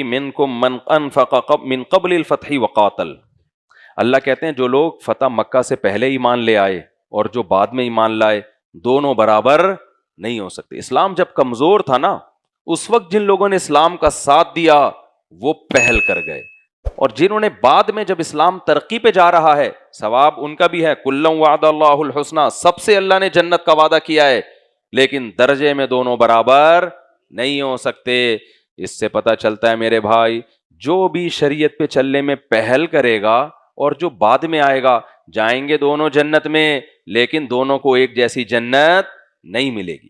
منکم من انفق من قبل الفتح وقاتل. اللہ کہتے ہیں جو لوگ فتح مکہ سے پہلے ایمان لے آئے اور جو بعد میں ایمان لائے دونوں برابر نہیں ہو سکتے. اسلام جب کمزور تھا نا اس وقت جن لوگوں نے اسلام کا ساتھ دیا وہ پہل کر گئے, اور جنہوں نے بعد میں جب اسلام ترقی پہ جا رہا ہے ثواب ان کا بھی ہے. کلا وعد اللہ الحسنی, سب سے اللہ نے جنت کا وعدہ کیا ہے, لیکن درجے میں دونوں برابر نہیں ہو سکتے. اس سے پتہ چلتا ہے میرے بھائی جو بھی شریعت پہ چلنے میں پہل کرے گا اور جو بعد میں آئے گا جائیں گے دونوں جنت میں, لیکن دونوں کو ایک جیسی جنت نہیں ملے گی.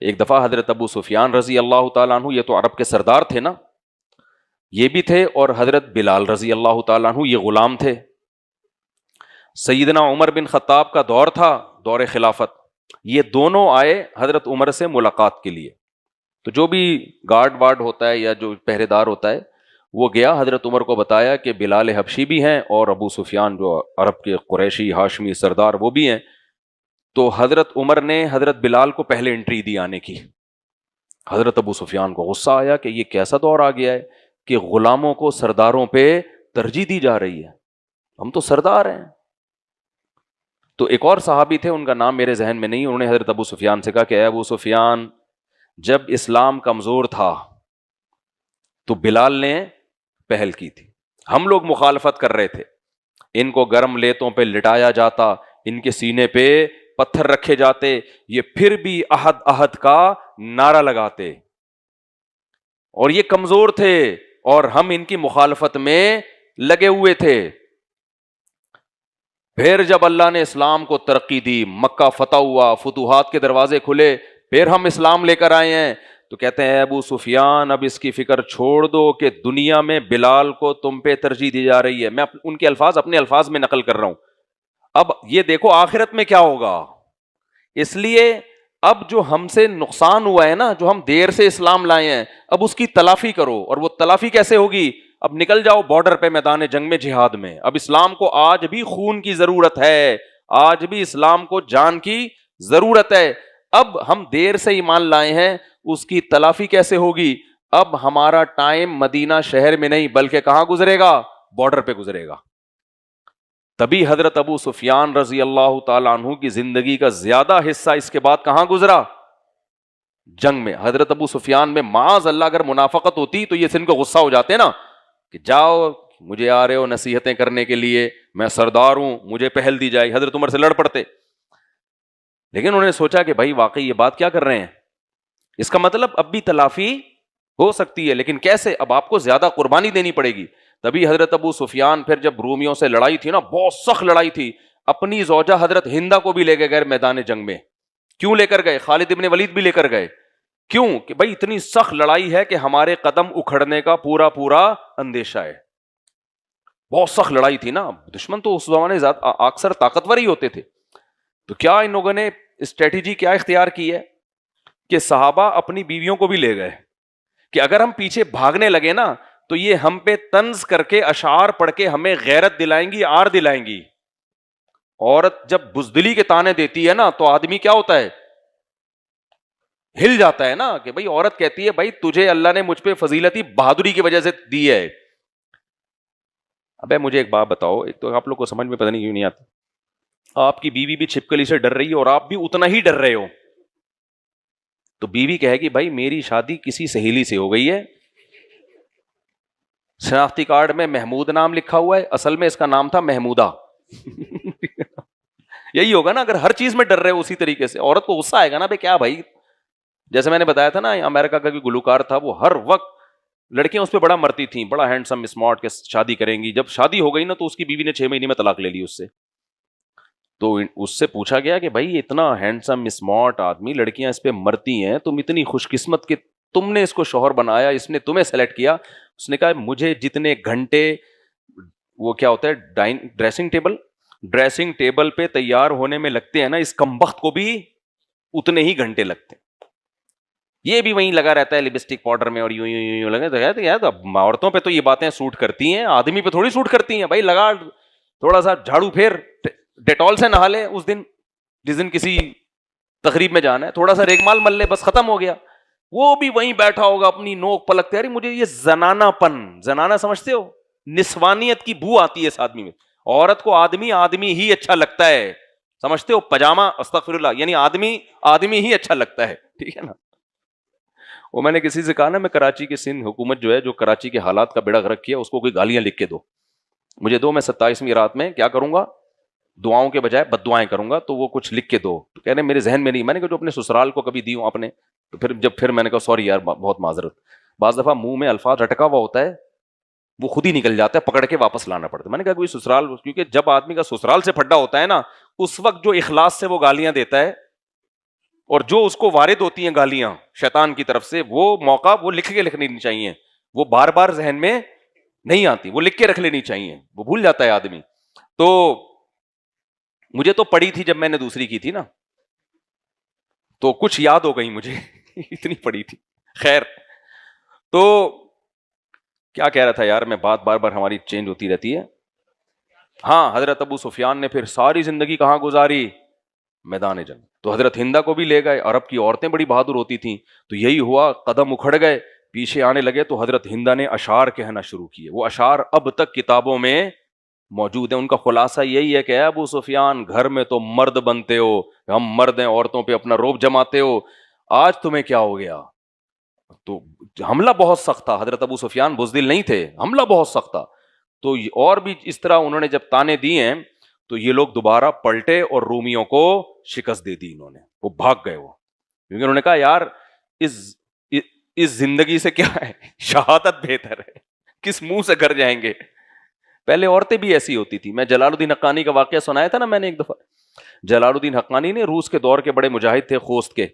ایک دفعہ حضرت ابو سفیان رضی اللہ تعالیٰ عنہ, یہ تو عرب کے سردار تھے نا, یہ بھی تھے, اور حضرت بلال رضی اللہ تعالیٰ عنہ یہ غلام تھے. سیدنا عمر بن خطاب کا دور تھا, دور خلافت, یہ دونوں آئے حضرت عمر سے ملاقات کے لیے. تو جو بھی گارڈ وارڈ ہوتا ہے یا جو پہرے دار ہوتا ہے وہ گیا حضرت عمر کو بتایا کہ بلال حبشی بھی ہیں اور ابو سفیان جو عرب کے قریشی ہاشمی سردار وہ بھی ہیں. تو حضرت عمر نے حضرت بلال کو پہلے انٹری دی آنے کی. حضرت ابو سفیان کو غصہ آیا کہ یہ کیسا دور آ گیا ہے کہ غلاموں کو سرداروں پہ ترجیح دی جا رہی ہے, ہم تو سردار ہیں. تو ایک اور صحابی تھے, ان کا نام میرے ذہن میں نہیں, انہوں نے حضرت ابو سفیان سے کہا کہ اے ابو سفیان جب اسلام کمزور تھا تو بلال نے پہل کی تھی, ہم لوگ مخالفت کر رہے تھے, ان کو گرم لیتوں پہ لٹایا جاتا, ان کے سینے پہ پتھر رکھے جاتے, یہ پھر بھی احد احد کا نعرہ لگاتے, اور یہ کمزور تھے اور ہم ان کی مخالفت میں لگے ہوئے تھے. پھر جب اللہ نے اسلام کو ترقی دی, مکہ فتح ہوا, فتوحات کے دروازے کھلے, پھر ہم اسلام لے کر آئے ہیں. تو کہتے ہیں ابو سفیان اب اس کی فکر چھوڑ دو کہ دنیا میں بلال کو تم پہ ترجیح دی جا رہی ہے. میں ان کے الفاظ اپنے الفاظ میں نقل کر رہا ہوں. اب یہ دیکھو آخرت میں کیا ہوگا, اس لیے اب جو ہم سے نقصان ہوا ہے نا, جو ہم دیر سے اسلام لائے ہیں, اب اس کی تلافی کرو. اور وہ تلافی کیسے ہوگی؟ اب نکل جاؤ بارڈر پہ, میدان جنگ میں, جہاد میں. اب اسلام کو آج بھی خون کی ضرورت ہے, آج بھی اسلام کو جان کی ضرورت ہے. اب ہم دیر سے ایمان لائے ہیں, اس کی تلافی کیسے ہوگی؟ اب ہمارا ٹائم مدینہ شہر میں نہیں بلکہ کہاں گزرے گا؟ بارڈر پہ گزرے گا. تبھی حضرت ابو سفیان رضی اللہ تعالیٰ عنہ کی زندگی کا زیادہ حصہ اس کے بعد کہاں گزرا؟ جنگ میں. حضرت ابو سفیان میں معاذ اللہ اگر منافقت ہوتی تو یہ سن کو غصہ ہو جاتے نا کہ جاؤ مجھے آ رہے ہو نصیحتیں کرنے کے لیے, میں سردار ہوں, مجھے پہل دی جائے. حضرت عمر سے لڑ پڑتے. لیکن انہوں نے سوچا کہ بھائی واقعی یہ بات کیا کر رہے ہیں, اس کا مطلب اب بھی تلافی ہو سکتی ہے, لیکن کیسے؟ اب آپ کو زیادہ قربانی دینی پڑے گی. تبھی حضرت ابو سفیان پھر جب رومیوں سے لڑائی تھی نا, بہت سخت لڑائی تھی, اپنی زوجہ حضرت ہندہ کو بھی لے کے گئے میدان جنگ میں. کیوں لے کر گئے؟ خالد ابن ولید بھی لے کر گئے. کیوں؟ کہ بھائی اتنی سخت لڑائی ہے کہ ہمارے قدم اکھڑنے کا پورا پورا اندیشہ ہے. بہت سخت لڑائی تھی نا, دشمن تو اس زمانے اکثر طاقتور ہی ہوتے تھے. تو کیا ان لوگوں نے اسٹریٹجی کیا اختیار کی ہے کہ صحابہ اپنی بیویوں کو بھی لے گئے کہ اگر ہم پیچھے بھاگنے لگے نا تو یہ ہم پہ طنز کر کے اشعار پڑھ کے ہمیں غیرت دلائیں گی, آر دلائیں گی. عورت جب بزدلی کے تانے دیتی ہے نا تو آدمی کیا ہوتا ہے؟ ہل جاتا ہے نا, کہ بھائی عورت کہتی ہے بھائی تجھے اللہ نے مجھ پہ فضیلتی بہادری کی وجہ سے دی ہے. ابے مجھے ایک بات بتاؤ, ایک تو آپ لوگ کو سمجھ میں پتہ نہیں کیوں نہیں آتا, آپ کی بیوی بھی چھپکلی سے ڈر رہی ہے اور آپ بھی اتنا ہی ڈر رہے ہو, تو بیوی کہے گی بھائی میری شادی کسی سہیلی سے ہو گئی ہے, شناختی کارڈ میں محمود نام لکھا ہوا ہے, اصل میں اس کا نام تھا محمودہ. یہی ہوگا نا اگر ہر چیز میں ڈر رہے ہو اسی طریقے سے. عورت کو غصہ آئے گا نا بھائی کیا بھائی, جیسے میں نے بتایا تھا نا امریکہ کا بھی گلوکار تھا, وہ ہر وقت لڑکیاں اس پہ بڑا مرتی تھیں, بڑا ہینڈسم اسمارٹ کے شادی کریں گی. جب شادی ہو گئی نا تو اس کی بیوی نے 6 مہینے میں طلاق لے لی اس سے. تو اس سے پوچھا گیا کہ بھائی اتنا ہینڈسم اسمارٹ آدمی, لڑکیاں اس پہ مرتی ہیں, تم اتنی خوش قسمت کہ تم نے اس کو شوہر بنایا, اس نے تمہیں سلیکٹ کیا. اس نے کہا مجھے جتنے گھنٹے وہ کیا ہوتا ہے ڈریسنگ ٹیبل پہ تیار ہونے میں لگتے ہیں نا, اس کمبخت کو بھی اتنے ہی گھنٹے لگتے ہیں. یہ بھی وہیں لگا رہتا ہے لپسٹک پاؤڈر میں اور یوں یوں یوں لگے. تو یار عورتوں پہ تو یہ باتیں سوٹ کرتی ہیں, آدمی پہ تھوڑی سوٹ کرتی ہیں. بھائی لگا تھوڑا سا جھاڑو پھیر, ڈیٹول سے نہا لے اس دن جس دن کسی تقریب میں جانا ہے, تھوڑا سا ریگمال مل لے, بس ختم ہو گیا. وہ بھی وہیں بیٹھا ہوگا اپنی نوک پلکتے، ارے مجھے یہ زنانہ پن، زنانہ سمجھتے ہو، نسوانیت کی بو آتی ہے اس آدمی میں. عورت کو آدمی آدمی ہی اچھا لگتا ہے، سمجھتے ہو، پجامہ استغفر اللہ، یعنی آدمی آدمی ہی اچھا لگتا ہے، ٹھیک ہے نا. وہ میں نے کسی سے کہا نا، میں کراچی کے سندھ حکومت جو ہے، جو کراچی کے حالات کا بیڑا غرق کیا، اس کو کوئی گالیاں لکھ کے دو مجھے دو، میں 27ویں رات میں کیا کروں گا، دعاؤں کے بجائے بد دعائیں کروں گا، تو وہ کچھ لکھ کے دو. تو کہہ رہے میرے ذہن میں نہیں. میں نے کہا جو اپنے سسرال کو کبھی دی ہوں آپ نے، تو پھر میں نے کہا سوری یار، بہت معذرت. بعض دفعہ منہ میں الفاظ رٹکا ہوا ہوتا ہے، وہ خود ہی نکل جاتا ہے، پکڑ کے واپس لانا پڑتا ہے. میں نے کہا کوئی سسرال، کیونکہ جب آدمی کا سسرال سے پھڈا ہوتا ہے نا، اس وقت جو اخلاص سے وہ گالیاں دیتا ہے، اور جو اس کو وارد ہوتی ہیں گالیاں شیطان کی طرف سے، وہ موقع وہ لکھ کے لکھنی چاہیے، وہ بار بار ذہن میں نہیں آتی، وہ لکھ کے رکھ لینی چاہیے، وہ بھول جاتا ہے آدمی. تو مجھے تو پڑی تھی جب میں نے دوسری کی تھی نا، تو کچھ یاد ہو گئی مجھے اتنی پڑی تھی. خیر، تو کیا کہہ رہا تھا یار میں، بات بار بار ہماری چینج ہوتی رہتی ہے. ہاں، حضرت ابو سفیان نے پھر ساری زندگی کہاں گزاری؟ میدان جنگ. تو حضرت ہندہ کو بھی لے گئے. عرب کی عورتیں بڑی بہادر ہوتی تھیں، تو یہی ہوا، قدم اکھڑ گئے، پیچھے آنے لگے، تو حضرت ہندہ نے اشعار کہنا شروع کیے. وہ اشعار اب تک کتابوں میں موجود ہیں. ان کا خلاصہ یہی ہے کہ اے ابو سفیان، گھر میں تو مرد بنتے ہو، ہم مرد ہیں، عورتوں پہ اپنا روب جماتے ہو، آج تمہیں کیا ہو گیا؟ تو حملہ بہت سخت تھا. حضرت ابو سفیان بزدل نہیں تھے، حملہ بہت سخت تھا. تو اور بھی اس طرح انہوں نے جب تانے دیے ہیں، تو یہ لوگ دوبارہ پلٹے اور رومیوں کو شکست دے دی. انہوں نے، وہ بھاگ گئے، وہ، کیونکہ انہوں نے کہا یار اس زندگی سے کیا ہے، شہادت بہتر ہے، کس منہ سے گھر جائیں گے. پہلے عورتیں بھی ایسی ہوتی تھی. میں جلال الدین حقانی کا واقعہ سنایا تھا نا میں نے ایک دفعہ. جلال الدین حقانی نے، روس کے دور کے بڑے مجاہد تھے، خوست کے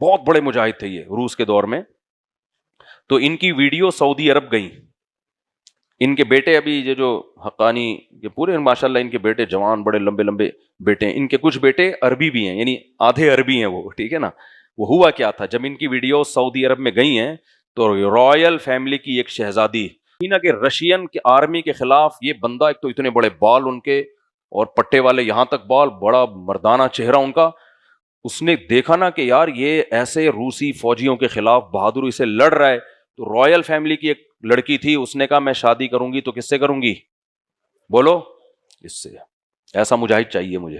بہت بڑے مجاہد تھے یہ روس کے دور میں. تو ان کی ویڈیو سعودی عرب گئیں. ان کے بیٹے، ابھی یہ جو حقانی کے پورے ماشاءاللہ ان کے بیٹے جوان، بڑے لمبے لمبے بیٹے ہیں. ان کے کچھ بیٹے عربی بھی ہیں، یعنی آدھے عربی ہیں وہ، ٹھیک ہے نا. وہ ہوا کیا تھا، جب ان کی ویڈیو سعودی عرب میں گئی ہیں، تو رائل فیملی کی ایک شہزادی کہ رشین کے آرمی کے خلاف، یہ بندہ ایک تو اتنے بڑے بال ان کے، اور پٹے والے یہاں تک بال، بڑا مردانہ چہرہ ان کا. اس نے دیکھا نا کہ یار یہ ایسے روسی فوجیوں کے خلاف بہادری سے لڑ رہا ہے. تو رائل فیملی کی ایک لڑکی تھی، اس نے کہا میں شادی کروں گی تو کس سے کروں گی؟ بولو، اس سے. ایسا مجاہد چاہیے مجھے.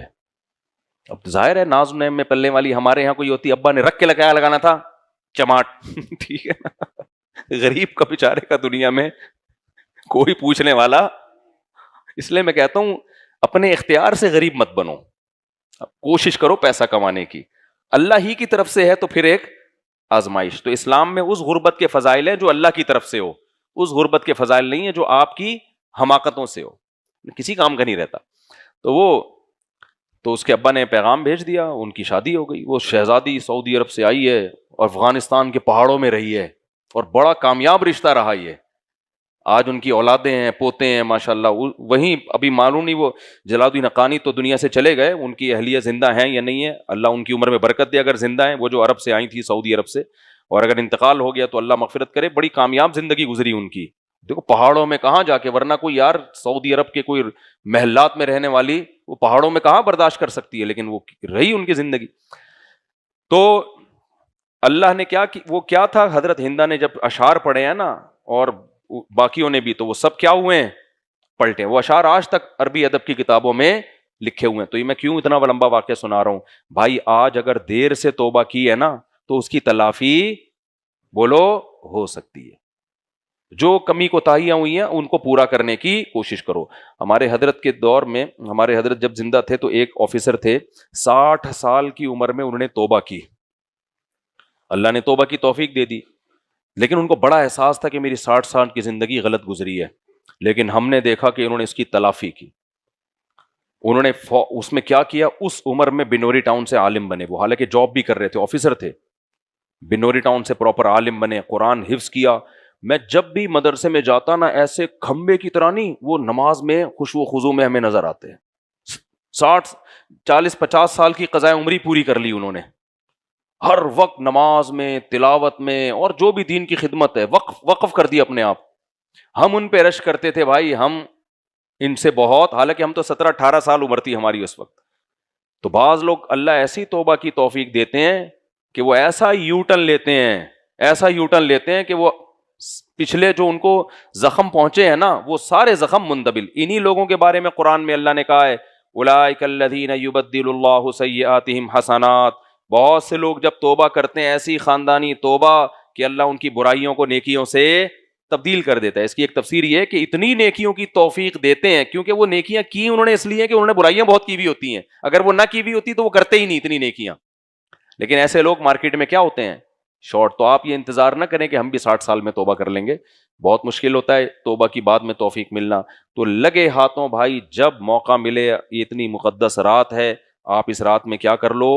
اب ظاہر ہے ناز نعیم میں پلنے والی ہمارے یہاں کوئی ہوتی، ابا نے رکھ کے لگانا تھا چماٹ ٹھیک ہے نا. غریب کا بیچارے کا دنیا میں کوئی پوچھنے والا. اس لیے میں کہتا ہوں اپنے اختیار سے غریب مت بنو، کوشش کرو پیسہ کمانے کی. اللہ ہی کی طرف سے ہے تو پھر ایک آزمائش. تو اسلام میں اس غربت کے فضائل ہیں جو اللہ کی طرف سے ہو، اس غربت کے فضائل نہیں ہے جو آپ کی حماقتوں سے ہو، کسی کام کا نہیں رہتا. تو اس کے ابا نے پیغام بھیج دیا، ان کی شادی ہو گئی. وہ شہزادی سعودی عرب سے آئی ہے اور افغانستان کے پہاڑوں میں رہی ہے، اور بڑا کامیاب رشتہ رہا یہ. آج ان کی اولادیں ہیں، پوتے ہیں ماشاءاللہ. وہیں ابھی معلوم نہیں وہ جلال الدین حقانی تو دنیا سے چلے گئے، ان کی اہلیہ زندہ ہیں یا نہیں ہے، اللہ ان کی عمر میں برکت دے اگر زندہ ہیں. وہ جو عرب سے آئی تھی، سعودی عرب سے، اور اگر انتقال ہو گیا تو اللہ مغفرت کرے. بڑی کامیاب زندگی گزری ان کی. دیکھو پہاڑوں میں کہاں جا کے، ورنہ کوئی یار سعودی عرب کے کوئی محلات میں رہنے والی وہ پہاڑوں میں کہاں برداشت کر سکتی ہے، لیکن وہ رہی ان کی زندگی. تو اللہ نے کیا، وہ کیا تھا، حضرت ہندہ نے جب اشعار پڑھے ہیں نا، اور باقیوں نے بھی، تو وہ سب کیا ہوئے ہیں، پلٹے. وہ اشعار آج تک عربی ادب کی کتابوں میں لکھے ہوئے ہیں. تو یہ میں کیوں اتنا لمبا واقعہ سنا رہا ہوں بھائی؟ آج اگر دیر سے توبہ کی ہے نا، تو اس کی تلافی بولو ہو سکتی ہے. جو کمی کوتاہیاں ہوئی ہیں ان کو پورا کرنے کی کوشش کرو. ہمارے حضرت کے دور میں، ہمارے حضرت جب زندہ تھے تو ایک آفیسر تھے، 60 سال کی عمر میں انہوں نے توبہ کی. اللہ نے توبہ کی توفیق دے دی، لیکن ان کو بڑا احساس تھا کہ میری 60 سال کی زندگی غلط گزری ہے. لیکن ہم نے دیکھا کہ انہوں نے اس کی تلافی کی. انہوں نے اس میں کیا کیا، اس عمر میں بنوری ٹاؤن سے عالم بنے. وہ حالانکہ جاب بھی کر رہے تھے، آفیسر تھے. بنوری ٹاؤن سے پراپر عالم بنے، قرآن حفظ کیا. میں جب بھی مدرسے میں جاتا نا، ایسے کھمبے کی طرح نہیں، وہ نماز میں خشوع و خضوع میں ہمیں نظر آتے ہیں. 40-50 سال کی قضائے عمری پوری کر لی انہوں نے، ہر وقت نماز میں، تلاوت میں، اور جو بھی دین کی خدمت ہے وقف کر دی اپنے آپ. ہم ان پہ رش کرتے تھے بھائی، ہم ان سے بہت، حالانکہ ہم تو 17-18 سال عمر تھی ہماری اس وقت. تو بعض لوگ اللہ ایسی توبہ کی توفیق دیتے ہیں کہ وہ ایسا یو ٹرن لیتے ہیں کہ وہ پچھلے جو ان کو زخم پہنچے ہیں نا وہ سارے زخم مندبل. انہی لوگوں کے بارے میں قرآن میں اللہ نے کہا ہے اولئک الذین یبدل اللہ سیئاتہم حسنات. بہت سے لوگ جب توبہ کرتے ہیں ایسی خاندانی توبہ کہ اللہ ان کی برائیوں کو نیکیوں سے تبدیل کر دیتا ہے. اس کی ایک تفسیر یہ ہے کہ اتنی نیکیوں کی توفیق دیتے ہیں کیونکہ وہ نیکیاں کی انہوں نے اس لیے کہ انہوں نے برائیاں بہت کی بھی ہوتی ہیں, اگر وہ نہ کی بھی ہوتی تو وہ کرتے ہی نہیں اتنی نیکیاں. لیکن ایسے لوگ مارکیٹ میں کیا ہوتے ہیں, شارٹ. تو آپ یہ انتظار نہ کریں کہ ہم بھی 60 سال میں توبہ کر لیں گے, بہت مشکل ہوتا ہے توبہ کی بعد میں توفیق ملنا. تو لگے ہاتھوں بھائی جب موقع ملے, یہ اتنی مقدس رات ہے, آپ اس رات میں کیا کر لو,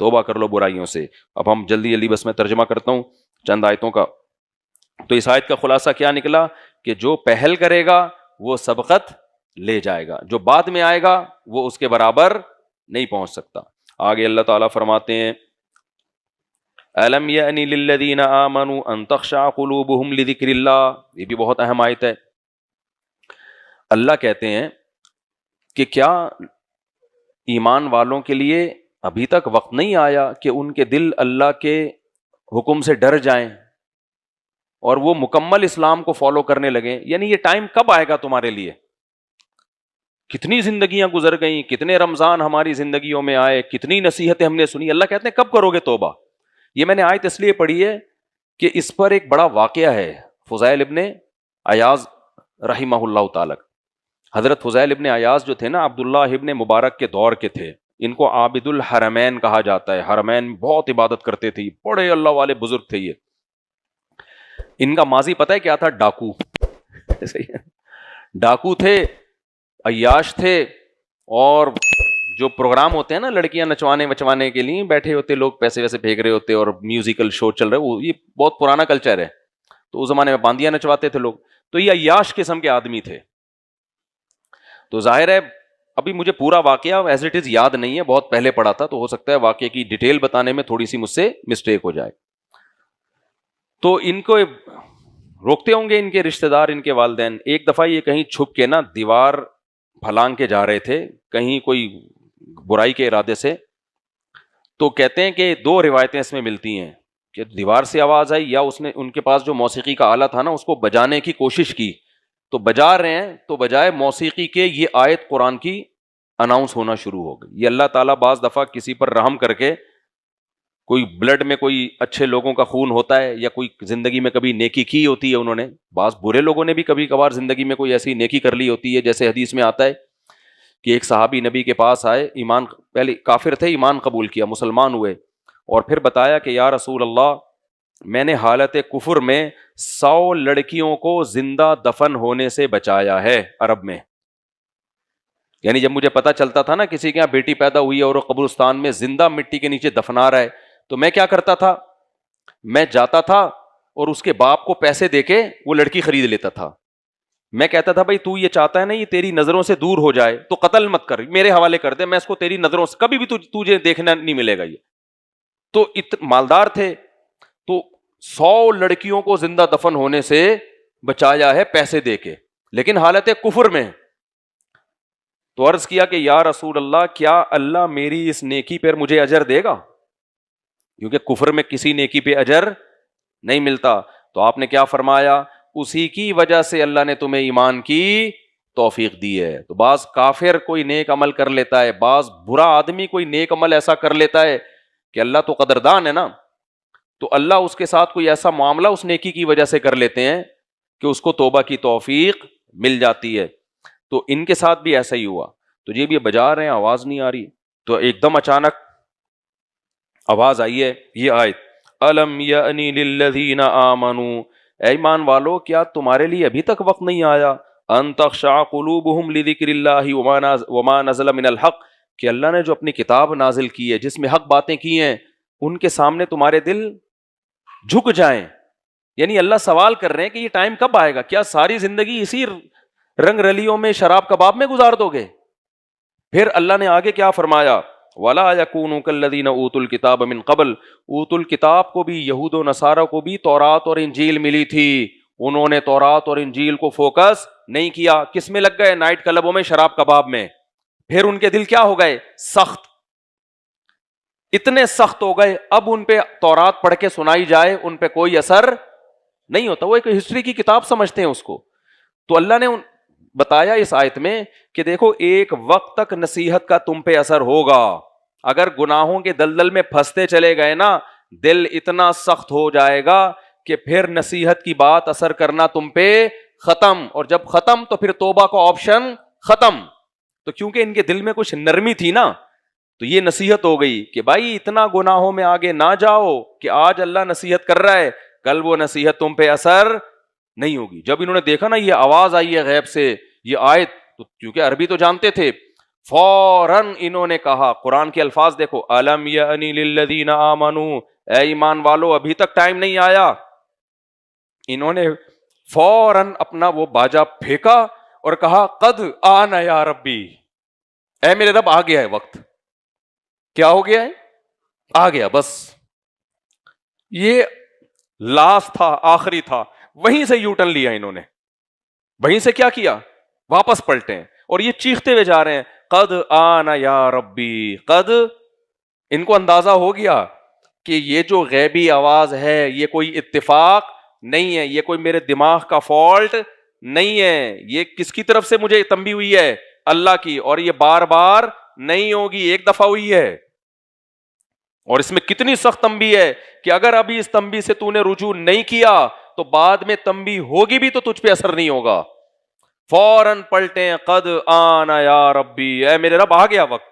توبہ کر لو برائیوں سے. اب ہم جلدی جلدی بس میں ترجمہ کرتا ہوں چند آیتوں کا. تو اس آیت کا خلاصہ کیا نکلا کہ جو پہل کرے گا وہ سبقت لے جائے گا, جو بعد میں آئے گا وہ اس کے برابر نہیں پہنچ سکتا. آگے اللہ تعالیٰ فرماتے ہیں أَلَمْ يَأْنِ لِلَّذِينَ آمَنُوا أَن تَخْشَعَ قُلُوبُهُمْ لِذِكْرِ اللَّهِ. یہ بھی بہت اہم آیت ہے. اللہ کہتے ہیں کہ کیا ایمان والوں کے لیے ابھی تک وقت نہیں آیا کہ ان کے دل اللہ کے حکم سے ڈر جائیں اور وہ مکمل اسلام کو فالو کرنے لگیں. یعنی یہ ٹائم کب آئے گا تمہارے لیے؟ کتنی زندگیاں گزر گئیں, کتنے رمضان ہماری زندگیوں میں آئے, کتنی نصیحتیں ہم نے سنی. اللہ کہتے ہیں کب کرو گے توبہ؟ یہ میں نے آیت اس لیے پڑھی ہے کہ اس پر ایک بڑا واقعہ ہے. فضیل ابن عیاض رحمہ اللہ تعالی, حضرت فضیل ابن عیاض جو تھے نا عبداللہ ابن مبارک کے دور کے تھے. ان کو عابد الحرمین کہا جاتا ہے. حرمین بہت عبادت کرتے تھے, بڑے اللہ والے بزرگ تھے یہ. ان کا ماضی پتہ ہے کیا تھا؟ ڈاکو. ڈاکو تھے, عیاش تھے, اور جو پروگرام ہوتے ہیں نا لڑکیاں نچوانے کے لیے بیٹھے ہوتے لوگ, پیسے ویسے پھینک رہے ہوتے اور میوزیکل شو چل رہے, وہ یہ بہت پرانا کلچر ہے. تو اس زمانے میں باندیاں نچواتے تھے لوگ. تو یہ عیاش قسم کے آدمی تھے. تو ظاہر ہے ابھی مجھے پورا واقعہ ایز اٹ از یاد نہیں ہے, بہت پہلے پڑھا تھا, تو ہو سکتا ہے واقعے کی ڈیٹیل بتانے میں تھوڑی سی مجھ سے مسٹیک ہو جائے. تو ان کو روکتے ہوں گے ان کے رشتہ دار, ان کے والدین. ایک دفعہ یہ کہیں چھپ کے نا دیوار پھلانگ کے جا رہے تھے کہیں کوئی برائی کے ارادے سے. تو کہتے ہیں کہ دو روایتیں اس میں ملتی ہیں کہ دیوار سے آواز آئی یا اس نے ان کے پاس جو موسیقی کا آلہ تھا نا اس کو بجانے کی کوشش کی. تو بجا رہے ہیں تو بجائے موسیقی کے یہ آیت قرآن کی اناؤنس ہونا شروع ہو گئی. یہ اللہ تعالیٰ بعض دفعہ کسی پر رحم کر کے, کوئی بلڈ میں کوئی اچھے لوگوں کا خون ہوتا ہے یا کوئی زندگی میں کبھی نیکی کی ہوتی ہے انہوں نے, بعض برے لوگوں نے بھی کبھی کبھار زندگی میں کوئی ایسی نیکی کر لی ہوتی ہے. جیسے حدیث میں آتا ہے کہ ایک صحابی نبی کے پاس آئے, ایمان پہلے کافر تھے, ایمان قبول کیا, مسلمان ہوئے, اور پھر بتایا کہ یا رسول اللہ میں نے حالت کفر میں 100 لڑکیوں کو زندہ دفن ہونے سے بچایا ہے عرب میں. یعنی جب مجھے پتا چلتا تھا نا کسی کے یہاں بیٹی پیدا ہوئی ہے اور قبرستان میں زندہ مٹی کے نیچے دفنا رہا ہے, تو میں کیا کرتا تھا, میں جاتا تھا اور اس کے باپ کو پیسے دے کے وہ لڑکی خرید لیتا تھا. میں کہتا تھا بھائی تو یہ چاہتا ہے نا یہ تیری نظروں سے دور ہو جائے تو قتل مت کر, میرے حوالے کر دے, میں اس کو تیری نظروں سے کبھی بھی تجھے دیکھنا نہیں ملے گا. یہ تو مالدار تھے, تو 100 لڑکیوں کو زندہ دفن ہونے سے بچایا ہے پیسے دے کے, لیکن حالت کفر میں. تو عرض کیا کہ یا رسول اللہ کیا اللہ میری اس نیکی پر مجھے اجر دے گا, کیونکہ کفر میں کسی نیکی پہ اجر نہیں ملتا. تو آپ نے کیا فرمایا, اسی کی وجہ سے اللہ نے تمہیں ایمان کی توفیق دی ہے. تو بعض کافر کوئی نیک عمل کر لیتا ہے, بعض برا آدمی کوئی نیک عمل ایسا کر لیتا ہے کہ اللہ تو قدردان ہے نا, تو اللہ اس کے ساتھ کوئی ایسا معاملہ اس نیکی کی وجہ سے کر لیتے ہیں کہ اس کو توبہ کی توفیق مل جاتی ہے. تو ان کے ساتھ بھی ایسا ہی ہوا. تو یہ بھی بجا رہے ہیں, آواز نہیں آ رہی, تو ایک دم اچانک آواز آئی ہے یہ آیت الم یعنی للذین آمنوا, اے ایمان والو کیا تمہارے لیے ابھی تک وقت نہیں آیا ان تخشع قلوبہم لذکر اللہ وما نزل من الحق, کہ اللہ نے جو اپنی کتاب نازل کی ہے جس میں حق باتیں کی ہیں ان کے سامنے تمہارے دل جھک جائیں. یعنی اللہ سوال کر رہے ہیں کہ یہ ٹائم کب آئے گا, کیا ساری زندگی اسی رنگ رلیوں میں شراب کباب میں گزار دو گے؟ پھر اللہ نے آگے کیا فرمایا, وَلَا يَكُونُوا كَالَّذِينَ أُوتُوا الْكِتَابَ مِن قَبْلُ, اوتوا الکتاب کو بھی, یہود و نصارہ کو بھی تورات اور انجیل ملی تھی, انہوں نے تورات اور انجیل کو فوکس نہیں کیا, کس میں لگ گئے, نائٹ کلبوں میں, شراب کباب میں. پھر ان کے دل کیا ہو گئے, سخت. اتنے سخت ہو گئے اب ان پہ تورات پڑھ کے سنائی جائے ان پہ کوئی اثر نہیں ہوتا, وہ ایک ہسٹری کی کتاب سمجھتے ہیں اس کو. تو اللہ نے بتایا اس آیت میں کہ دیکھو ایک وقت تک نصیحت کا تم پہ اثر ہوگا, اگر گناہوں کے دلدل میں پھنستے چلے گئے نا دل اتنا سخت ہو جائے گا کہ پھر نصیحت کی بات اثر کرنا تم پہ ختم, اور جب ختم تو پھر توبہ کا آپشن ختم. تو کیونکہ ان کے دل میں کچھ نرمی تھی نا تو یہ نصیحت ہو گئی کہ بھائی اتنا گناہوں میں آگے نہ جاؤ کہ آج اللہ نصیحت کر رہا ہے کل وہ نصیحت تم پہ اثر نہیں ہوگی. جب انہوں نے دیکھا نا یہ آواز آئی ہے غیب سے یہ آیت, تو کیونکہ عربی تو جانتے تھے, فوراً انہوں نے کہا, قرآن کے الفاظ دیکھو, الم یعنی للذین آمنوا, اے ایمان والو ابھی تک ٹائم نہیں آیا. انہوں نے فوراً اپنا وہ باجا پھینکا اور کہا قد آن یا ربی, اے میرے رب آ گیا ہے وقت. کیا ہو گیا ہے؟ آ گیا. بس یہ لاسٹ تھا, آخری تھا, وہیں سے یو ٹرن لیا انہوں نے. وہیں سے کیا کیا؟ واپس پلٹے ہیں اور یہ چیختے ہوئے جا رہے ہیں قد آن یا ربی. قد, ان کو اندازہ ہو گیا کہ یہ جو غیبی آواز ہے یہ کوئی اتفاق نہیں ہے, یہ کوئی میرے دماغ کا فالٹ نہیں ہے, یہ کس کی طرف سے مجھے تنبیہ ہوئی ہے؟ اللہ کی, اور یہ بار بار نہیں ہوگی, ایک دفعہ ہوئی ہے. اور اس میں کتنی سخت تنبیہ ہے کہ اگر ابھی اس تنبیہ سے تو نے رجوع نہیں کیا تو بعد میں تنبیہ ہوگی بھی تو تجھ پہ اثر نہیں ہوگا. فوراً پلٹیں قد آن یا ربی, اے میرے رب آ گیا وقت.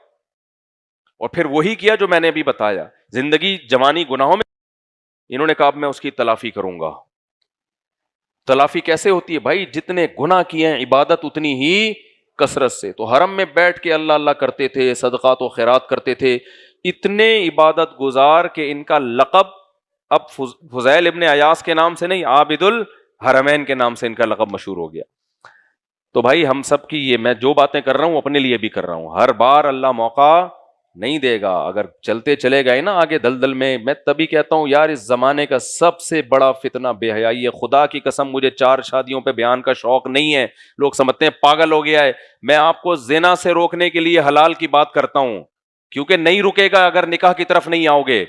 اور پھر وہی کیا جو میں نے ابھی بتایا, زندگی جوانی گناہوں میں, انہوں نے کہا اب میں اس کی تلافی کروں گا. تلافی کیسے ہوتی ہے بھائی؟ جتنے گناہ کیے ہیں عبادت اتنی ہی کثرت سے. تو حرم میں بیٹھ کے اللہ اللہ کرتے تھے, صدقات و خیرات کرتے تھے, اتنے عبادت گزار کہ ان کا لقب اب فضیل ابن عیاض کے نام سے نہیں, عابد الحرمین کے نام سے ان کا لقب مشہور ہو گیا. تو بھائی ہم سب کی یہ میں جو باتیں کر رہا ہوں اپنے لیے بھی کر رہا ہوں, ہر بار اللہ موقع نہیں دے گا. اگر چلتے چلے گئے نا آگے دلدل میں تبھی کہتا ہوں یار اس زمانے کا سب سے بڑا فتنہ بے حیائی ہے. خدا کی قسم مجھے 4 شادیوں پہ بیان کا شوق نہیں ہے, لوگ سمجھتے ہیں پاگل ہو گیا ہے. میں آپ کو زنا سے روکنے کے لیے حلال کی بات کرتا ہوں, کیونکہ نہیں رکے گا اگر نکاح کی طرف نہیں آؤ گے.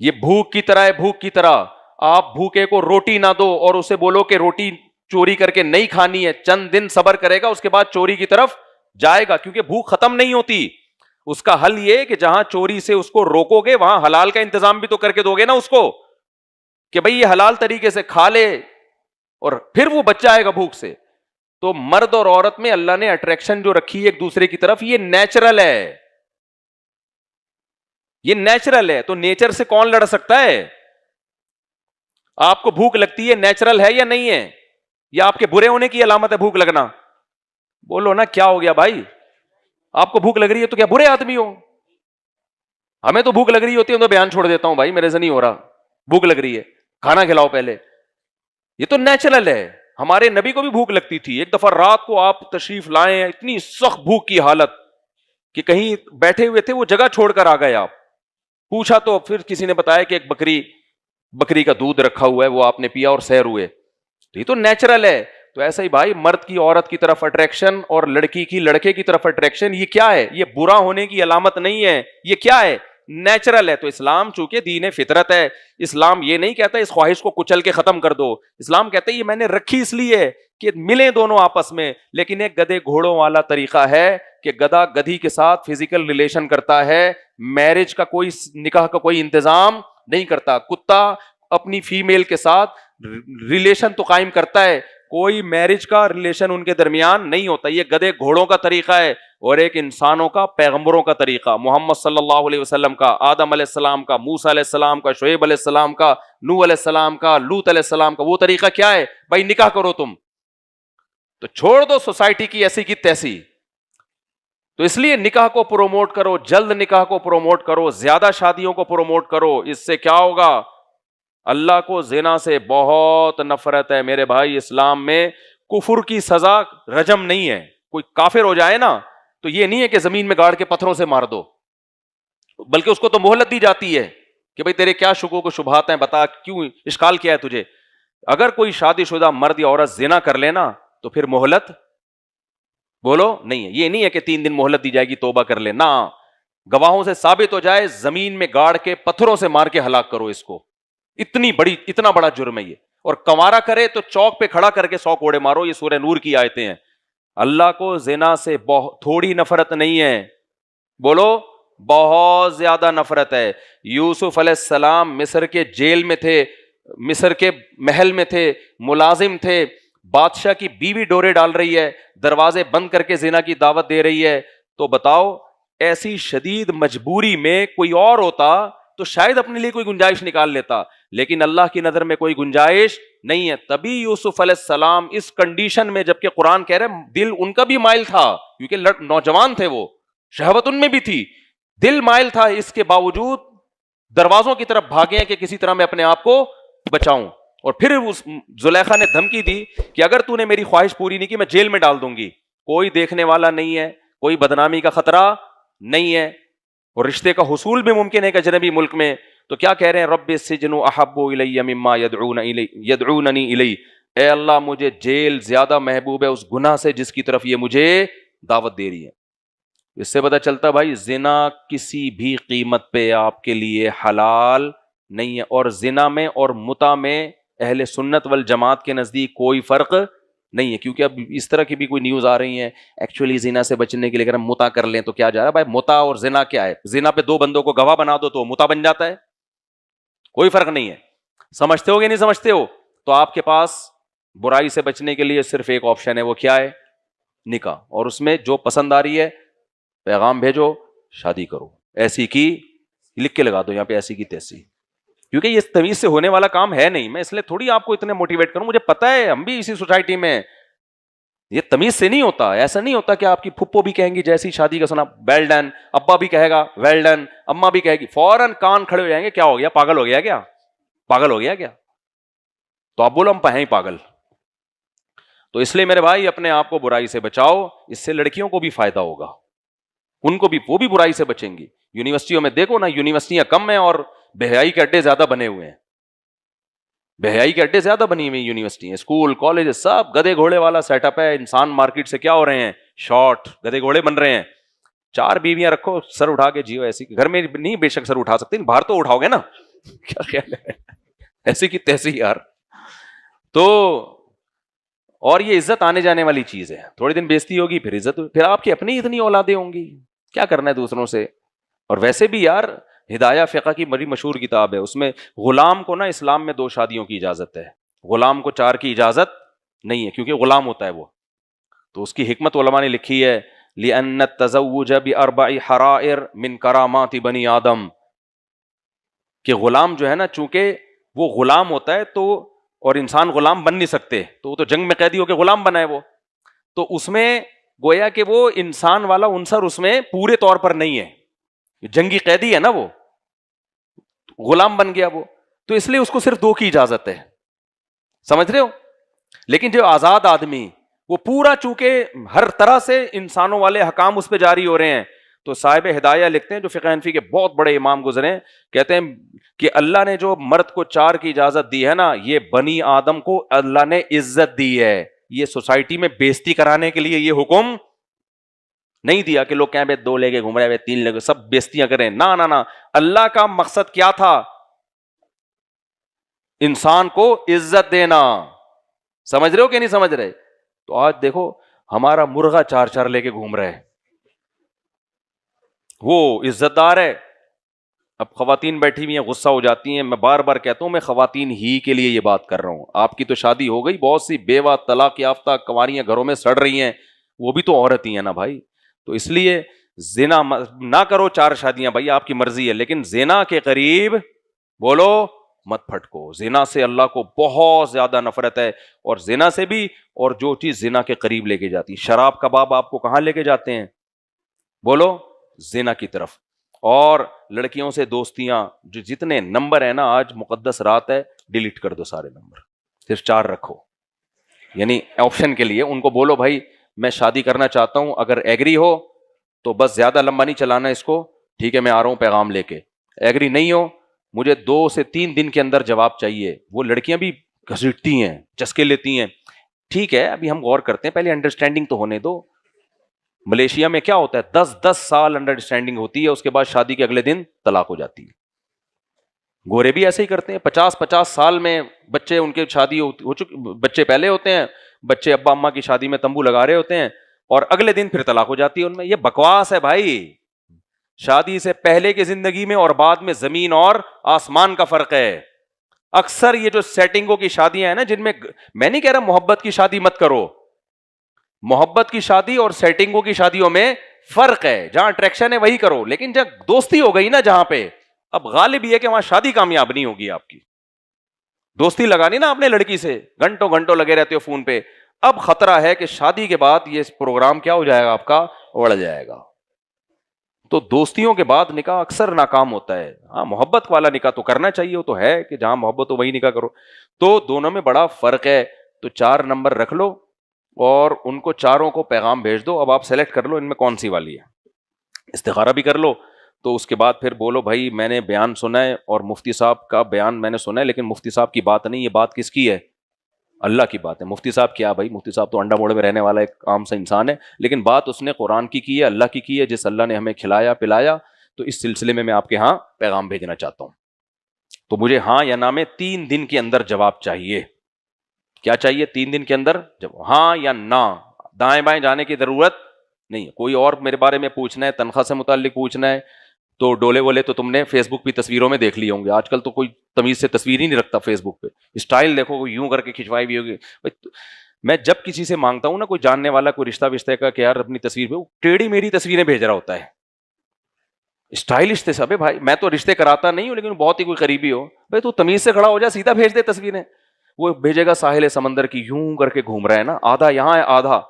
یہ بھوک کی طرح ہے, بھوک کی طرح. آپ بھوکے کو روٹی نہ دو اور اسے بولو کہ روٹی چوری کر کے نہیں کھانی ہے, چند دن صبر کرے گا اس کے بعد چوری کی طرف جائے گا, کیونکہ بھوک ختم نہیں ہوتی. اس کا حل یہ کہ جہاں چوری سے اس کو روکو گے وہاں حلال کا انتظام بھی تو کر کے دو گے نا اس کو, کہ بھئی یہ حلال طریقے سے کھا لے اور پھر وہ بچ جائے گا بھوک سے. تو مرد اور عورت میں اللہ نے اٹریکشن جو رکھی ہے ایک دوسرے کی طرف, یہ نیچرل ہے, یہ نیچرل ہے. تو نیچر سے کون لڑ سکتا ہے؟ آپ کو بھوک لگتی ہے, نیچرل ہے یا نہیں ہے؟ یا آپ کے برے ہونے کی علامت ہے بھوک لگنا؟ بولو نا کیا ہو گیا بھائی؟ آپ کو بھوک لگ رہی ہے تو کیا برے آدمی ہو؟ ہمیں تو بھوک لگ رہی ہوتی ہے تو بیان چھوڑ دیتا ہوں بھائی میرے سے نہیں ہو رہا, بھوک لگ رہی ہے کھانا کھلاؤ پہلے. یہ تو نیچرل ہے. ہمارے نبی کو بھی بھوک لگتی تھی. ایک دفعہ رات کو آپ تشریف لائے, اتنی سخت بھوک کی حالت کہ کہیں بیٹھے ہوئے تھے, وہ جگہ چھوڑ کر آ گئے. آپ پوچھا تو پھر کسی نے بتایا کہ ایک بکری کا دودھ رکھا ہوا ہے, وہ آپ نے پیا اور سیر ہوئے. یہ تو نیچرل ہے. تو ایسا ہی بھائی مرد کی عورت کی طرف اٹریکشن اور لڑکی کی لڑکے کی طرف اٹریکشن, یہ کیا ہے؟ یہ برا ہونے کی علامت نہیں ہے, یہ کیا ہے؟ نیچرل ہے. تو اسلام چونکہ دین فطرت ہے, اسلام یہ نہیں کہتا اس خواہش کو کچل کے ختم کر دو. اسلام کہتا ہے یہ میں نے رکھی اس لیے کہ ملیں دونوں آپس میں, لیکن ایک گدھے گھوڑوں والا طریقہ ہے کہ گدھا گدھی کے ساتھ فزیکل ریلیشن کرتا ہے, میرج کا کوئی نکاح کا کوئی انتظام نہیں کرتا. کتا اپنی فیمیل کے ساتھ ریلیشن تو قائم کرتا ہے, کوئی میرج کا ریلیشن ان کے درمیان نہیں ہوتا. یہ گدھے گھوڑوں کا طریقہ ہے, اور ایک انسانوں کا, پیغمبروں کا طریقہ, محمد صلی اللہ علیہ وسلم کا, آدم علیہ السلام کا, موسیٰ علیہ السلام کا, شعیب علیہ السلام کا, نوح علیہ السلام کا, لوط علیہ السلام کا. وہ طریقہ کیا ہے بھائی؟ نکاح کرو تم, تو چھوڑ دو سوسائٹی کی ایسی کی تیسی. تو اس لیے نکاح کو پروموٹ کرو, جلد نکاح کو پروموٹ کرو, زیادہ شادیوں کو پروموٹ کرو. اس سے کیا ہوگا؟ اللہ کو زنا سے بہت نفرت ہے میرے بھائی. اسلام میں کفر کی سزا رجم نہیں ہے. کوئی کافر ہو جائے نا تو یہ نہیں ہے کہ زمین میں گاڑ کے پتھروں سے مار دو, بلکہ اس کو تو مہلت دی جاتی ہے کہ بھئی تیرے کیا شکوک و شبہات ہیں, بتا کیوں اشکال کیا ہے تجھے. اگر کوئی شادی شدہ مرد یا عورت زنا کر لینا تو پھر مہلت بولو نہیں ہے. یہ نہیں ہے کہ 3 دن مہلت دی جائے گی توبہ کر لے, نہ, گواہوں سے ثابت ہو جائے, زمین میں گاڑ کے پتھروں سے مار کے ہلاک کرو اس کو, اتنا بڑا جرم ہے یہ. اور کنوارا کرے تو چوک پہ کھڑا کر کے 100 کوڑے مارو. یہ سورہ نور کی آیتیں ہیں. اللہ کو زنا سے تھوڑی نفرت نہیں ہے, بولو بہت زیادہ نفرت ہے. یوسف علیہ السلام مصر کے جیل میں تھے, مصر کے محل میں تھے, ملازم تھے, بادشاہ کی بیوی ڈورے ڈال رہی ہے, دروازے بند کر کے زنا کی دعوت دے رہی ہے. تو بتاؤ ایسی شدید مجبوری میں کوئی اور ہوتا تو شاید اپنے لیے کوئی گنجائش نکال لیتا, لیکن اللہ کی نظر میں کوئی گنجائش نہیں ہے. تبھی یوسف علیہ السلام اس کنڈیشن میں, جبکہ قرآن کہہ رہے دل ان کا بھی مائل تھا, کیونکہ نوجوان تھے وہ, شہوت ان میں بھی تھی, دل مائل تھا, اس کے باوجود دروازوں کی طرف بھاگے کہ کسی طرح میں اپنے آپ کو بچاؤں. اور پھر اس زلیخا نے دھمکی دی کہ اگر تو نے میری خواہش پوری نہیں کی میں جیل میں ڈال دوں گی, کوئی دیکھنے والا نہیں ہے, کوئی بدنامی کا خطرہ نہیں ہے, اور رشتے کا حصول بھی ممکن ہے کہ اجنبی ملک میں. تو کیا کہہ رہے ہیں, رب السجن احب الی مما یدعوننی الی, اے اللہ مجھے جیل زیادہ محبوب ہے اس گناہ سے جس کی طرف یہ مجھے دعوت دے رہی ہے. اس سے پتہ چلتا بھائی زنا کسی بھی قیمت پہ آپ کے لیے حلال نہیں ہے. اور زنا میں اور متع میں اہل سنت والجماعت کے نزدیک کوئی فرق نہیں ہے, کیونکہ اب اس طرح کی بھی کوئی نیوز آ رہی ہیں ایکچولی زنا سے بچنے کے لیے اگر ہم متع کر لیں تو کیا جا رہا ہے. بھائی متع اور زنا کیا ہے؟ زنا پہ 2 بندوں کو گواہ بنا دو تو متع بن جاتا ہے, کوئی فرق نہیں ہے. سمجھتے ہو کہ نہیں سمجھتے ہو؟ تو آپ کے پاس برائی سے بچنے کے لیے صرف ایک آپشن ہے, وہ کیا ہے؟ نکاح. اور اس میں جو پسند آ رہی ہے پیغام بھیجو, شادی کرو, ایسی کی لکھ کے لگا دو یہاں پہ, ایسی کی تیسی, کیونکہ یہ تمیز سے ہونے والا کام ہے نہیں. میں اس لیے تھوڑی آپ کو اتنے موٹیویٹ کروں, مجھے پتا ہے ہم بھی اسی سوسائٹی میں, یہ تمیز سے نہیں ہوتا. ایسا نہیں ہوتا کہ آپ کی پھپھو بھی کہیں گی جیسی شادی کا سنا ویل ڈن, ابا بھی کہے گا ویل ڈن, اماں بھی کہے گی, فوراً کان کھڑے ہو جائیں گے, کیا ہو گیا, پاگل ہو گیا کیا, پاگل ہو گیا کیا؟ تو آپ بولو ہم ہیں پاگل. تو اس لیے میرے بھائی اپنے آپ کو برائی سے بچاؤ, اس سے لڑکیوں کو بھی فائدہ ہوگا, ان کو بھی, وہ بھی برائی سے بچیں گی. یونیورسٹیوں میں دیکھو نا, یونیورسٹیاں کم ہیں اور بے حیائی کے اڈے زیادہ بنے ہوئے ہیں, بے حیائی کے اڈے زیادہ بنی ہوئی یونیورسٹیاں, اسکول کالج سب گدے گھوڑے والا سیٹ اپ ہے. انسان مارکیٹ سے کیا ہو رہے ہیں, شارٹ, گدے گھوڑے بن رہے ہیں. 4 بیویاں رکھو, سر اٹھا کے جیو ایسی, گھر میں نہیں بے شک سر اٹھا سکتے, باہر تو اٹھاؤ گے نا, کیا خیال ہے, ایسی کی تیسی یار. تو اور یہ عزت آنے جانے والی چیز ہے, تھوڑے دن بےزتی ہوگی پھر عزت, پھر آپ کی اپنی اتنی اولادیں ہوں گی, کیا کرنا ہے دوسروں سے. اور ویسے بھی یار ہدایہ فقہ کی بڑی مشہور کتاب ہے, اس میں غلام کو نا اسلام میں 2 شادیوں کی اجازت ہے, غلام کو 4 کی اجازت نہیں ہے, کیونکہ غلام ہوتا ہے وہ. تو اس کی حکمت علماء نے لکھی ہے, لِأَنَّ التَّزَوُّجَ بِأَرْبَعِ حَرَائِرْ مِنْ كَرَامَاتِ بَنِي آدَم, کہ غلام جو ہے نا, چونکہ وہ غلام ہوتا ہے تو, اور انسان غلام بن نہیں سکتے, تو وہ تو جنگ میں قیدی ہو کے غلام بنا ہے وہ, تو اس میں گویا کہ وہ انسان والا عنصر اس میں پورے طور پر نہیں ہے, جنگی قیدی ہے نا وہ, غلام بن گیا وہ, تو اس لیے اس کو صرف 2 کی اجازت ہے, سمجھ رہے ہو. لیکن جو آزاد آدمی, وہ پورا چونکہ ہر طرح سے انسانوں والے حکام اس پہ جاری ہو رہے ہیں, تو صاحب ہدایہ لکھتے ہیں, جو فقہ حنفی کے بہت بڑے امام گزرے ہیں, کہتے ہیں کہ اللہ نے جو مرد کو 4 کی اجازت دی ہے نا, یہ بنی آدم کو اللہ نے عزت دی ہے, یہ سوسائٹی میں بےزتی کرانے کے لیے یہ حکم نہیں دیا کہ لوگ کہیں بے 2 لے کے گھوم رہے ہیں, 3 لے کے, سب بےزتیاں کریں, نہ نہ نہ. اللہ کا مقصد کیا تھا؟ انسان کو عزت دینا. سمجھ رہے ہو کہ نہیں سمجھ رہے؟ تو آج دیکھو ہمارا مرغا 4 لے کے گھوم رہے ہیں, وہ عزت دار ہے. اب خواتین بیٹھی ہوئی ہیں غصہ ہو جاتی ہیں, میں بار بار کہتا ہوں میں خواتین ہی کے لیے یہ بات کر رہا ہوں. آپ کی تو شادی ہو گئی, بہت سی بیوہ طلاق یافتہ کنواریاں گھروں میں سڑ رہی ہیں, وہ بھی تو عورت ہی ہیں نا بھائی. تو اس لیے زنا نہ کرو, 4 شادیاں بھائی آپ کی مرضی ہے, لیکن زنا کے قریب بولو مت پھٹکو. زنا سے اللہ کو بہت زیادہ نفرت ہے, اور زنا سے بھی, اور جو چیز زنا کے قریب لے کے جاتی, شراب کباب آپ کو کہاں لے کے جاتے ہیں, بولو زنا کی طرف. اور لڑکیوں سے دوستیاں, جو جتنے نمبر ہیں نا, آج مقدس رات ہے, ڈیلیٹ کر دو سارے نمبر, صرف 4 رکھو, یعنی آپشن کے لیے. ان کو بولو بھائی میں شادی کرنا چاہتا ہوں, اگر ایگری ہو تو بس زیادہ لمبا نہیں چلانا اس کو, ٹھیک ہے میں آ رہا ہوں پیغام لے کے. ایگری نہیں ہو, مجھے 2 سے 3 دن کے اندر جواب چاہیے. وہ لڑکیاں بھی گھسیٹتی ہیں, چسکے لیتی ہیں, ٹھیک ہے ابھی ہم غور کرتے ہیں, پہلے انڈرسٹینڈنگ تو ہونے دو. ملیشیا میں کیا ہوتا ہے 10 سال انڈرسٹینڈنگ ہوتی ہے, اس کے بعد شادی کے اگلے دن طلاق ہو جاتی ہے. گورے بھی ایسے ہی کرتے ہیں, 50 سال میں بچے ان کے شادی ہو چکے, بچے پہلے ہوتے ہیں, بچے ابا اماں کی شادی میں تمبو لگا رہے ہوتے ہیں اور اگلے دن پھر طلاق ہو جاتی ہے ان میں. یہ بکواس ہے بھائی. شادی سے پہلے کی زندگی میں اور بعد میں زمین اور آسمان کا فرق ہے. اکثر یہ جو سیٹنگوں کی شادیاں ہیں نا, جن میں نہیں کہہ رہا محبت کی شادی مت کرو, محبت کی شادی اور سیٹنگوں کی شادیوں میں فرق ہے. جہاں اٹریکشن ہے وہی کرو, لیکن جب دوستی ہو گئی نا جہاں پہ, اب غالب یہ کہ وہاں شادی کامیاب نہیں ہوگی آپ کی. دوستی لگانی نا اپنے لڑکی سے, گھنٹوں گھنٹوں لگے رہتے ہو فون پہ, اب خطرہ ہے کہ شادی کے بعد یہ پروگرام کیا ہو جائے گا آپ کا, اڑ جائے گا. تو دوستیوں کے بعد نکاح اکثر ناکام ہوتا ہے. ہاں محبت والا نکاح تو کرنا چاہیے, وہ تو ہے کہ جہاں محبت ہو وہی نکاح کرو. تو دونوں میں بڑا فرق ہے. تو 4 نمبر رکھ لو اور ان کو چاروں کو پیغام بھیج دو. اب آپ سلیکٹ کر لو ان میں کون سی والی ہے, استخارہ بھی کر لو. تو اس کے بعد پھر بولو بھائی میں نے بیان سنا ہے اور مفتی صاحب کا بیان میں نے سنا ہے, لیکن مفتی صاحب کی بات نہیں, یہ بات کس کی ہے, اللہ کی بات ہے. مفتی صاحب کیا بھائی, مفتی صاحب تو انڈا موڑے میں رہنے والا ایک عام سا انسان ہے, لیکن بات اس نے قرآن کی ہے, اللہ کی ہے, جس اللہ نے ہمیں کھلایا پلایا. تو اس سلسلے میں آپ کے ہاں پیغام بھیجنا چاہتا ہوں. تو مجھے ہاں یا نہ میں 3 دن کے اندر جواب چاہیے. کیا چاہیے 3 دن کے اندر جب ہاں یا نہ, دائیں بائیں جانے کی ضرورت نہیں. کوئی اور میرے بارے میں پوچھنا ہے, تنخواہ سے متعلق پوچھنا ہے, تو ڈولے وولے تو تم نے فیس بک پہ تصویروں میں دیکھ لیے ہوں گے. آج کل تو کوئی تمیز سے تصویر ہی نہیں رکھتا فیس بک پہ, اسٹائل دیکھو کوئی یوں کر کے کھنچوائی ہوئی ہوگی. میں جب کسی سے مانگتا ہوں نا, کوئی جاننے والا کوئی رشتہ وشتے کا کہ یار اپنی تصویر پہ, وہ ٹیڑھی میری تصویریں بھیج رہا ہوتا ہے. اسٹائلش تھے سب ہے بھائی, میں تو رشتے کراتا نہیں ہوں, لیکن بہت ہی کوئی قریبی ہو بھائی تو تمیز سے کھڑا ہو جا, سیدھا بھیج دے تصویریں. وہ بھیجے گا ساحل سمندر کی, یوں کر کے گھوم رہا ہے نا, آدھا یہاں ہے آدھا.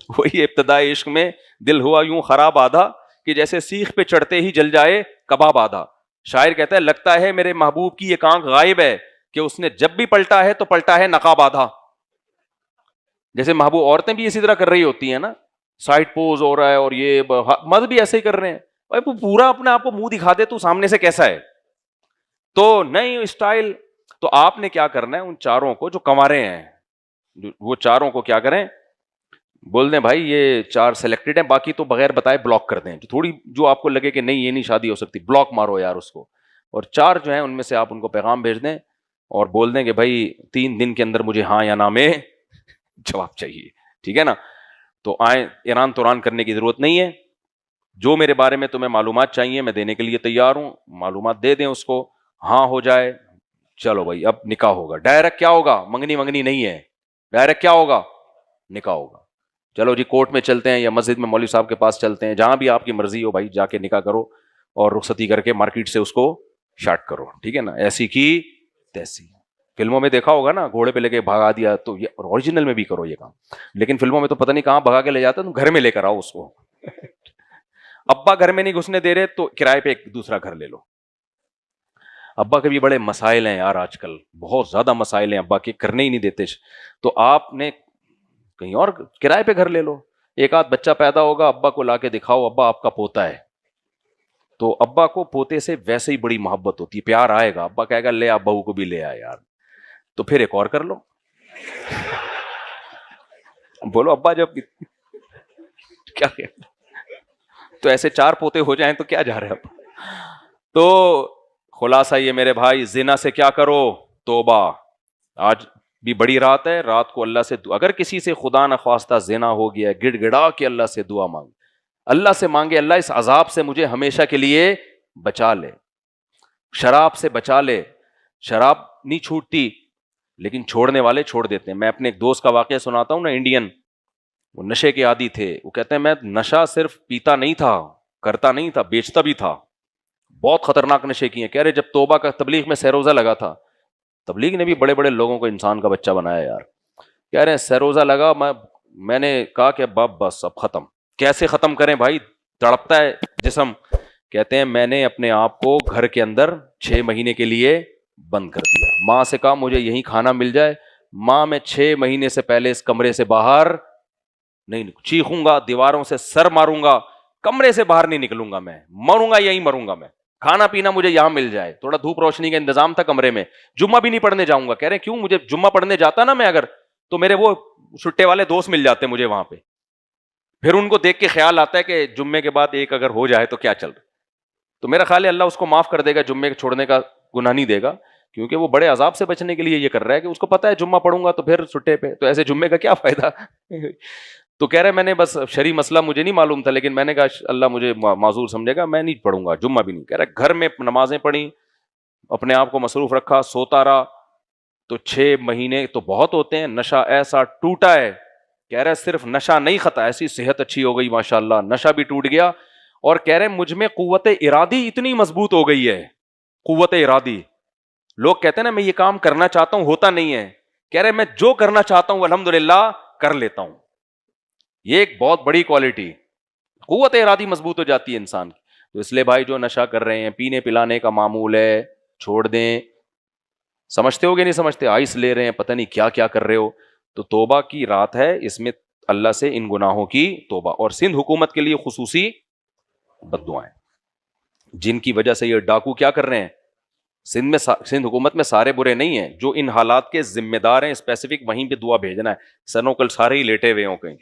وہی ابتدائی عشق میں دل ہوا یوں خراب آدھا, کہ جیسے سیخ پہ چڑھتے ہی جل جائے کباب آدھا. شاعر کہتا ہے لگتا ہے میرے محبوب کی ایک آنکھ غائب ہے, کہ اس نے جب بھی پلٹا ہے تو پلٹا ہے نقاب آدھا. جیسے محبوب عورتیں بھی اسی طرح کر رہی ہوتی ہیں نا, سائڈ پوز ہو رہا ہے اور یہ مرد بھی ایسے ہی کر رہے ہیں. بھائی پورا اپنے آپ کو منہ دکھا دے تو سامنے سے کیسا ہے, تو نہیں اسٹائل. تو آپ نے کیا کرنا ہے, ان چاروں کو جو کنوارے ہیں, وہ چاروں کو کیا کریں, بول دیں بھائی یہ 4 سلیکٹڈ ہیں, باقی تو بغیر بتائے بلاک کر دیں. تھوڑی جو آپ کو لگے کہ نہیں یہ نہیں شادی ہو سکتی, بلاک مارو یار اس کو. اور 4 جو ہیں ان میں سے آپ ان کو پیغام بھیج دیں اور بول دیں کہ بھائی 3 دن کے اندر مجھے ہاں یا نہ میں جواب چاہیے. ٹھیک ہے نا. تو آئیں, ایران توران کرنے کی ضرورت نہیں ہے. جو میرے بارے میں تمہیں معلومات چاہیے میں دینے کے لیے تیار ہوں, معلومات دے دیں اس کو, ہاں ہو جائے, چلو بھائی اب نکاح ہوگا. ڈائریکٹ کیا ہوگا, منگنی منگنی نہیں ہے, ڈائریکٹ کیا ہوگا, نکاح ہوگا. چلو جی کورٹ میں چلتے ہیں یا مسجد میں مولوی صاحب کے پاس چلتے ہیں, جہاں بھی آپ کی مرضی ہو بھائی, جا کے نکاح کرو اور رخصتی کر کے مارکیٹ سے اس کو شارٹ کرو. ٹھیک ہے نا, ایسی کی تیسی. فلموں میں دیکھا ہوگا نا, گھوڑے پہ لے کے بھگا دیا, تو یہ اوریجنل میں بھی کرو یہ کام. لیکن فلموں میں تو پتہ نہیں کہاں بھگا کے لے جاتا, تم گھر میں لے کر آؤ اس کو. ابا گھر میں نہیں گھسنے دے رہے تو کرائے پہ ایک دوسرا گھر لے لو. ابا کے بھی بڑے مسائل ہیں یار, آج کل بہت زیادہ مسائل ہیں ابا کے, کرنے ہی نہیں دیتے. تو آپ نے کہیں اور کرائے پہ گھر لے لو. ایک آدھ بچہ پیدا ہوگا, ابا کو لا کے دکھاؤ ابا آپ کا پوتا ہے, تو ابا کو پوتے سے ویسے ہی بڑی محبت ہوتی ہے, پیار آئے گا. ابا کہے گا لے آپ بہو کو بھی لے آئے یار, تو پھر ایک اور کر لو. بولو ابا جب کیا, تو ایسے 4 پوتے ہو جائیں تو کیا جا رہے اب. تو خلاصہ یہ میرے بھائی, زنا سے کیا کرو, توبہ. آج بھی بڑی رات ہے, رات کو اللہ سے اگر کسی سے خدا نخواستہ زنا ہو گیا ہے, گڑ گڑا کے اللہ سے دعا مانگ, اللہ سے مانگے اللہ اس عذاب سے مجھے ہمیشہ کے لیے بچا لے. شراب سے بچا لے, شراب نہیں چھوٹتی لیکن چھوڑنے والے چھوڑ دیتے ہیں. میں اپنے ایک دوست کا واقعہ سناتا ہوں نا, انڈین, وہ نشے کے عادی تھے. وہ کہتے ہیں میں نشہ صرف پیتا نہیں تھا, کرتا نہیں تھا, بیچتا بھی تھا. بہت خطرناک نشے کیے. کہہ رہے جب توبہ کا تبلیغ میں سہروزہ لگا تھا, تبلیغ نے بھی بڑے بڑے لوگوں کو انسان کا بچہ بنایا یار. کہہ رہے ہیں سہروزہ لگا, میں نے کہا کہ باپ بس اب ختم. کیسے ختم کریں بھائی, تڑپتا ہے جسم. کہتے ہیں میں نے اپنے آپ کو گھر کے اندر 6 مہینے کے لیے بند کر دیا. ماں سے کہا مجھے یہیں کھانا مل جائے, ماں میں 6 مہینے سے پہلے اس کمرے سے باہر نہیں, چیخوں گا, دیواروں سے سر ماروں گا, کمرے سے باہر نہیں نکلوں گا, میں مروں گا یہیں مروں گا. میں کھانا پینا مجھے یہاں مل جائے, تھوڑا دھوپ روشنی کا انتظام تھا کمرے میں. جمعہ بھی نہیں پڑھنے جاؤں گا. کہہ رہے کیوں, مجھے جمعہ پڑھنے جاتا نا میں اگر, تو میرے وہ چھٹے والے دوست مل جاتے ہیں مجھے وہاں پہ, پھر ان کو دیکھ کے خیال آتا ہے کہ جمعے کے بعد ایک اگر ہو جائے تو کیا چل رہا. تو میرا خیال ہے اللہ اس کو معاف کر دے گا, جمعے چھوڑنے کا گناہ نہیں دے گا, کیونکہ وہ بڑے عذاب سے بچنے کے لیے یہ کر رہا ہے کہ اس کو پتا ہے جمعہ پڑھوں گا تو پھر چھٹے پہ, تو ایسے جمعے کا کیا فائدہ. تو کہہ رہے میں نے بس شرعی مسئلہ مجھے نہیں معلوم تھا, لیکن میں نے کہا اللہ مجھے معذور سمجھے گا, میں نہیں پڑھوں گا جمعہ بھی نہیں. کہہ رہے گھر میں نمازیں پڑھی, اپنے آپ کو مصروف رکھا, سوتا رہا. تو 6 مہینے تو بہت ہوتے ہیں, نشہ ایسا ٹوٹا ہے. کہہ رہے صرف نشہ نہیں ختم, ایسی صحت اچھی ہو گئی ماشاءاللہ, نشہ بھی ٹوٹ گیا. اور کہہ رہے مجھ میں قوت ارادی اتنی مضبوط ہو گئی ہے, قوت ارادی. لوگ کہتے ہیں نا میں یہ کام کرنا چاہتا ہوں, ہوتا نہیں ہے. کہہ رہے میں جو کرنا چاہتا ہوں الحمدللہ کر لیتا ہوں. یہ ایک بہت بڑی کوالٹی, قوت ارادی مضبوط ہو جاتی ہے انسان کی. تو اس لیے بھائی جو نشہ کر رہے ہیں, پینے پلانے کا معمول ہے, چھوڑ دیں. سمجھتے ہو گے نہیں سمجھتے, آئس لے رہے ہیں, پتہ نہیں کیا کیا کر رہے ہو. تو توبہ کی رات ہے, اس میں اللہ سے ان گناہوں کی توبہ. اور سندھ حکومت کے لیے خصوصی بد دعائیں, جن کی وجہ سے یہ ڈاکو کیا کر رہے ہیں. سندھ حکومت میں سارے برے نہیں ہیں, جو ان حالات کے ذمہ دار ہیں اسپیسیفک وہیں پہ دعا بھیجنا ہے. سنو کل سارے ہی لیٹے ہوئے ہوں کہیں.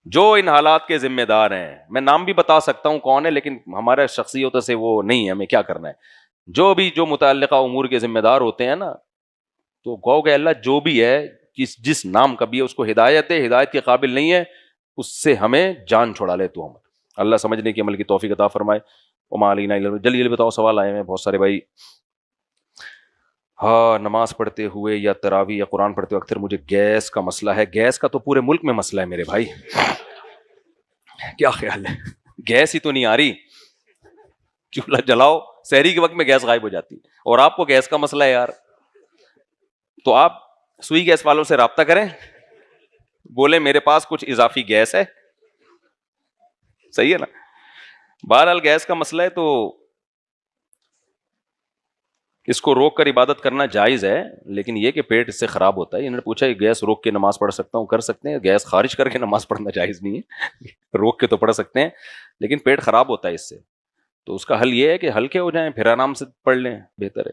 جو ان حالات کے ذمہ دار ہیں, میں نام بھی بتا سکتا ہوں کون ہے, لیکن ہمارے شخصیت سے وہ نہیں ہے, ہمیں کیا کرنا ہے. جو متعلقہ امور کے ذمہ دار ہوتے ہیں نا, تو گو کہ اللہ جو بھی ہے, جس نام کا بھی ہے, اس کو ہدایت ہے, ہدایت کے قابل نہیں ہے اس سے ہمیں جان چھڑا لے تو ہم. اللہ سمجھنے کی عمل کی توفیق عطا فرمائے. وما علینا الا البلاغ. جلدی بتاؤ, سوال آئے ہیں بہت سارے بھائی. ہاں, نماز پڑھتے ہوئے یا تراویح یا قرآن پڑھتے ہوئے اکثر مجھے گیس کا مسئلہ ہے. گیس کا تو پورے ملک میں مسئلہ ہے میرے بھائی, کیا خیال ہے؟ گیس ہی تو نہیں آ رہی, چولہا جلاؤ, سحری کے وقت میں گیس غائب ہو جاتی, اور آپ کو گیس کا مسئلہ ہے یار. تو آپ سوئی گیس والوں سے رابطہ کریں, بولے میرے پاس کچھ اضافی گیس ہے. صحیح ہے نا. بہرحال گیس کا مسئلہ ہے تو اس کو روک کر عبادت کرنا جائز ہے, لیکن یہ کہ پیٹ اس سے خراب ہوتا ہے. انہوں نے پوچھا گیس روک کے نماز پڑھ سکتا ہوں, کر سکتے ہیں. گیس خارج کر کے نماز پڑھنا جائز نہیں ہے, روک کے تو پڑھ سکتے ہیں, لیکن پیٹ خراب ہوتا ہے اس سے. تو اس کا حل یہ ہے کہ ہلکے ہو جائیں, پھر آرام سے پڑھ لیں, بہتر ہے.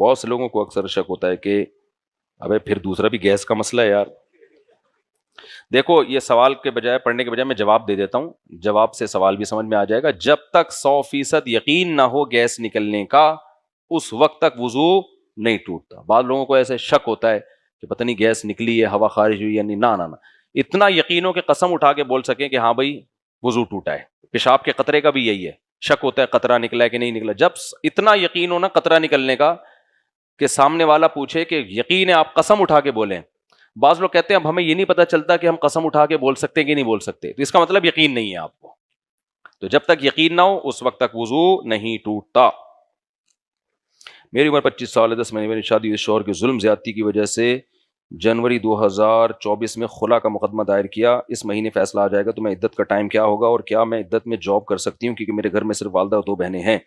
بہت سے لوگوں کو اکثر شک ہوتا ہے کہ ابے پھر دوسرا بھی گیس کا مسئلہ ہے یار. دیکھو, یہ سوال کے بجائے پڑھنے کے بجائے میں جواب دے دیتا ہوں, جواب سے سوال بھی سمجھ میں آ جائے گا. جب تک 100% یقین نہ ہو گیس نکلنے کا, اس وقت تک وضو نہیں ٹوٹتا. بعض لوگوں کو ایسے شک ہوتا ہے کہ پتہ نہیں گیس نکلی ہے, ہوا خارج ہوئی ہے, نہ اتنا یقین ہو کہ قسم اٹھا کے بول سکیں کہ ہاں بھائی وضو ٹوٹا ہے. پیشاب کے قطرے کا بھی یہی ہے, شک ہوتا ہے قطرہ نکلا ہے کہ نہیں نکلا. جب اتنا یقین ہو نا قطرہ نکلنے کا کہ سامنے والا پوچھے کہ یقین ہے, آپ قسم اٹھا کے بولیں. بعض لوگ کہتے ہیں اب ہمیں یہ نہیں پتا چلتا کہ ہم قسم اٹھا کے بول سکتے کہ نہیں بول سکتے, تو اس کا مطلب یقین نہیں ہے آپ کو. تو جب تک یقین نہ ہو اس وقت تک وضو نہیں ٹوٹتا. میری عمر 25 سال ہے, 10 مہینے میں شادی ہوئی, شوہر کی ظلم زیادتی کی وجہ سے جنوری 2024 میں خلا کا مقدمہ دائر کیا. اس مہینے فیصلہ آ جائے گا, تو میں عدت کا ٹائم کیا ہوگا, اور کیا میں عدت میں جاب کر سکتی ہوں, کیونکہ میرے گھر میں صرف والدہ اور 2 بہنیں ہیں.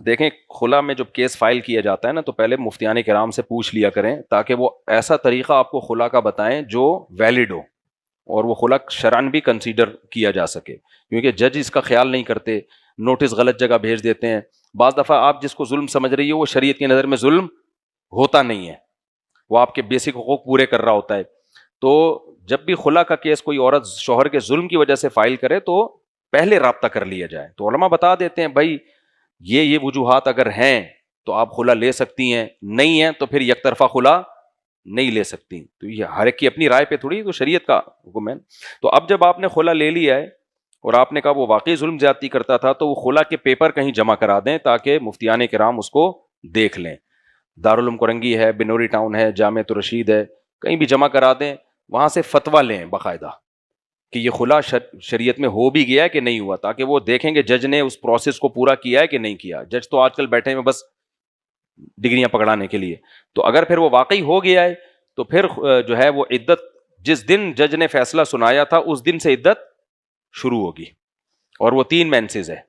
دیکھیں, خلا میں جب کیس فائل کیا جاتا ہے نا, تو پہلے مفتیان کرام سے پوچھ لیا کریں, تاکہ وہ ایسا طریقہ آپ کو خلا کا بتائیں جو ویلڈ ہو, اور وہ خلا شرعن بھی کنسیڈر کیا جا سکے. کیونکہ جج اس کا خیال نہیں کرتے, نوٹس غلط جگہ بھیج دیتے ہیں. بعض دفعہ آپ جس کو ظلم سمجھ رہی ہو وہ شریعت کی نظر میں ظلم ہوتا نہیں ہے, وہ آپ کے بیسک حقوق پورے کر رہا ہوتا ہے. تو جب بھی خلا کا کیس کوئی عورت شوہر کے ظلم کی وجہ سے فائل کرے تو پہلے رابطہ کر لیا جائے. تو علماء بتا دیتے ہیں بھائی یہ وجوہات اگر ہیں تو آپ خلا لے سکتی ہیں, نہیں ہیں تو پھر یک طرفہ خلا نہیں لے سکتی. تو یہ ہر ایک کی اپنی رائے پہ تھوڑی, تو شریعت کا حکم ہے. تو اب جب آپ نے خلا لے لیا ہے اور آپ نے کہا وہ واقعی ظلم زیادتی کرتا تھا, تو وہ خلا کے پیپر کہیں جمع کرا دیں تاکہ مفتیان کرام اس کو دیکھ لیں. دارالعلوم کرنگی ہے, بنوری ٹاؤن ہے, جامعۃ الرشید ہے, کہیں بھی جمع کرا دیں, وہاں سے فتویٰ لیں باقاعدہ کہ یہ خلا شریعت میں ہو بھی گیا ہے کہ نہیں ہوا, تاکہ وہ دیکھیں کہ جج نے اس پروسیس کو پورا کیا ہے کہ نہیں کیا. جج تو آج کل بیٹھے ہیں بس ڈگریاں پکڑانے کے لیے. تو اگر پھر وہ واقعی ہو گیا ہے تو پھر جو ہے وہ عدت جس دن جج نے فیصلہ سنایا تھا اس دن سے عدت شروع ہوگی, اور وہ 3 مینسز ہے.